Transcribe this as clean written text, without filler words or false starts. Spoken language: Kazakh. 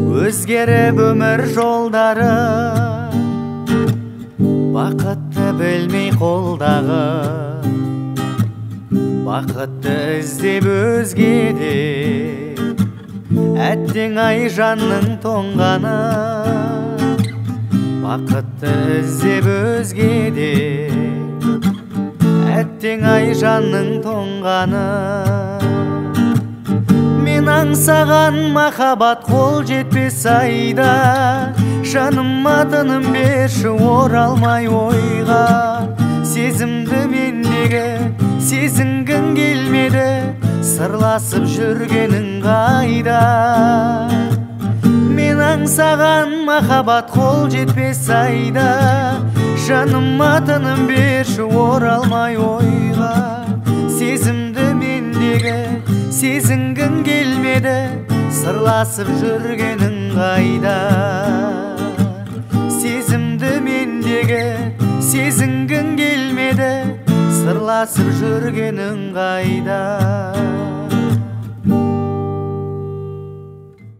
Өзгеріп өмір жолдары, бақытты білмей қолдағы, бақытты іздеп өзгеде, әттең ай жанның тоңғаны. Бақытты іздеп өзгеде, әттең ай жанның тоңғаны. Мен аңсаған махаббат қол жетпес айда, жаныма тыным берші оралмай ойға. Сезімді мендегі сезінгің келмеді, сырласып жүргенің қайда. Мен аңсаған махаббат қол жетпес айда, жаныма тыным берші оралмай ойға. Сезімді мендегі сезінгің келмеді, сырласып жүргенің қайда. Сезімді мендегі сезінгің келмеді, сырласып жүргенің қайда.